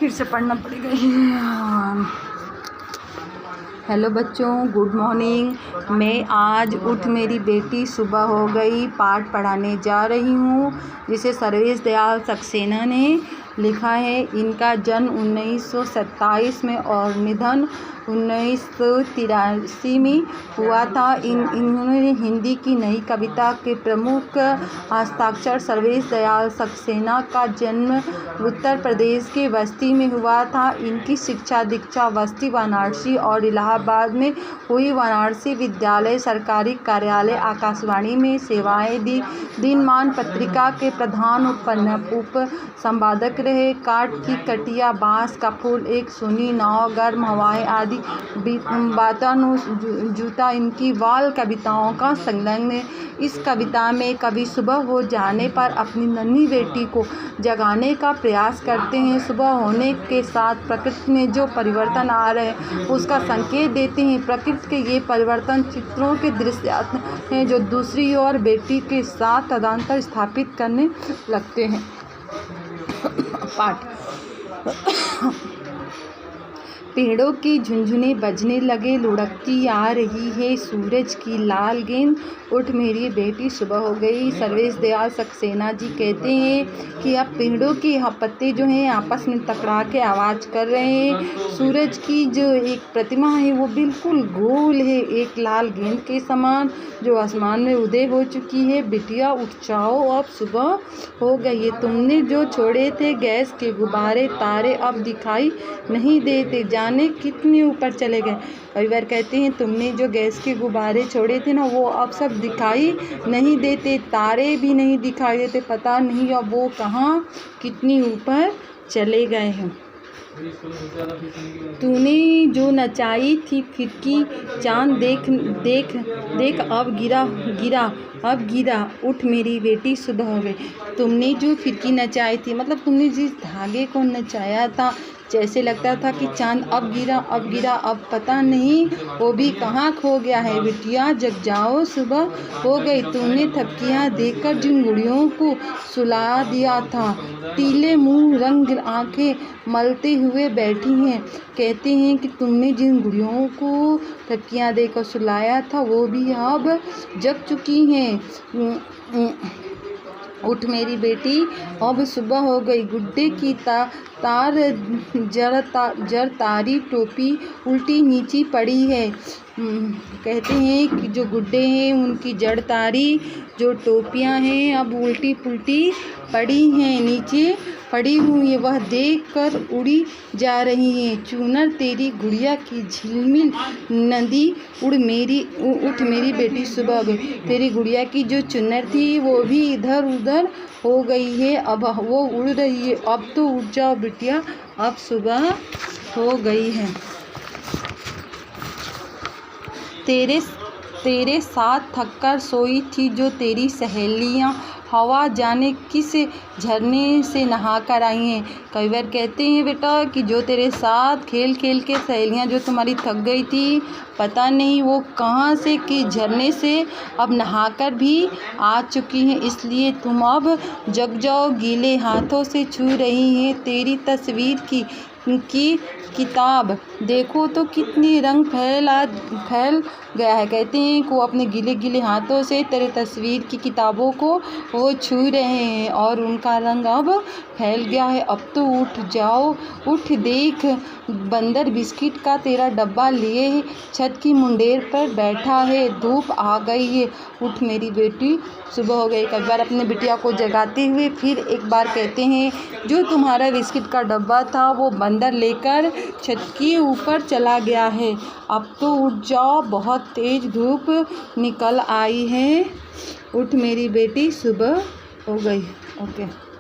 फिर से पढ़ना पड़ेगा। हेलो बच्चों, गुड मॉर्निंग। मैं आज उठ मेरी बेटी सुबह हो गई पाठ पढ़ाने जा रही हूँ, जिसे सर्वेश दयाल सक्सेना ने लिखा है। इनका जन्म 1927 में और निधन 1983 में हुआ था। इन्होंने हिंदी की नई कविता के प्रमुख हस्ताक्षर। सर्वेश दयाल सक्सेना का जन्म उत्तर प्रदेश के बस्ती में हुआ था। इनकी शिक्षा दीक्षा बस्ती, वाराणसी और इलाहाबाद में हुई। वाराणसी विद्यालय, सरकारी कार्यालय, आकाशवाणी में सेवाएं दी। दिनमान पत्रिका के प्रधान उप संपादक रहे। काठ की कटिया, बांस का फूल, एक सुनी नाव, गर्म हवाएं आदि जूता इनकी बाल कविताओं का संलग्न है। इस कविता में कवि सुबह हो जाने पर अपनी नन्ही बेटी को जगाने का प्रयास करते हैं। सुबह होने के साथ प्रकृति में जो परिवर्तन आ रहे हैं उसका संकेत देते हैं। प्रकृति के ये परिवर्तन चित्रों के दृश्य हैं जो दूसरी ओर बेटी के साथ तदंतर स्थापित करने लगते हैं। पाठ। पेड़ों की झुनझुने बजने लगे, लुढ़कती आ रही है सूरज की लाल गेंद। उठ मेरी बेटी सुबह हो गई। सर्वेश दयाल सक्सेना जी कहते हैं कि अब पेड़ों के पत्ते जो हैं आपस में टकरा के आवाज़ कर रहे हैं। सूरज की जो एक प्रतिमा है वो बिल्कुल गोल है, एक लाल गेंद के समान, जो आसमान में उदय हो चुकी है। बिटिया उठ जाओ, अब सुबह हो गई है। तुमने जो छोड़े थे गैस के गुब्बारे, तारे अब दिखाई नहीं देते, जाने कितने ऊपर चले गए। कई बार कहते हैं तुमने जो गैस के गुब्बारे छोड़े थे ना, वो अब सब दिखाई नहीं देते, तारे भी नहीं दिखाई देते, पता नहीं अब वो कहाँ कितनी ऊपर चले गए हैं। तूने जो नचाई थी फिरकी, चांद देख देख देख अब गिरा। उठ मेरी बेटी सुबह हो गई। तुमने जो फिरकी नचाई थी, मतलब तुमने जिस धागे को नचाया था, जैसे लगता था कि चांद अब गिरा, अब पता नहीं वो भी कहाँ खो गया है। बिटिया जग जाओ, सुबह हो गई। तुमने थपकियाँ देकर जिन गुड़ियों को सुला दिया था, पीले मुंह रंग आंखें मलते हुए बैठी हैं। कहते हैं कि तुमने जिन गुड़ियों को थपकियाँ देकर सुलाया था वो भी अब जग चुकी हैं। उठ मेरी बेटी, अब सुबह हो गई। गुड्डे की तार जर तारी टोपी उल्टी नीची पड़ी है। कहते हैं कि जो गुड्डे हैं उनकी जड़ तारी जो टोपियां हैं अब उल्टी पुल्टी पड़ी हैं, नीचे पड़ी हुई है। वह देख कर उड़ी जा रही हैं। चूनर तेरी गुड़िया की झिलमिल नदी उठ मेरी बेटी सुबह हो गई। तेरी गुड़िया की जो चुनर थी वो भी इधर उधर हो गई है, अब वो उड़ रही है। अब तो उठ जाओ बिटिया, अब सुबह हो गई है। तेरे साथ थककर सोई थी जो तेरी सहेलियाँ, हवा जाने किस झरने से नहा कर आई हैं। कई बार कहते हैं बेटा कि जो तेरे साथ खेल खेल के सहेलियाँ जो तुम्हारी थक गई थी, पता नहीं वो कहाँ से कि झरने से अब नहाकर भी आ चुकी हैं, इसलिए तुम अब जग जाओ। गीले हाथों से छू रही हैं तेरी तस्वीर की किताब, देखो तो कितनी रंग फैल गया है। कहते हैं कि वो अपने गीले गीले हाथों से तेरे तस्वीर की किताबों को वो छू रहे हैं और उनका रंग अब फैल गया है। अब तो उठ जाओ, उठ देख बंदर बिस्किट का तेरा डब्बा लिए छत की मुंडेर पर बैठा है, धूप आ गई है। उठ मेरी बेटी सुबह हो गई। कई बार अपने बिटिया को जगाते हुए फिर एक बार कहते हैं जो तुम्हारा बिस्किट का डब्बा था वो बंदर लेकर छत के ऊपर चला गया है। अब तो उठ जाओ, बहुत तेज धूप निकल आई है। उठ मेरी बेटी सुबह हो गई। ओके।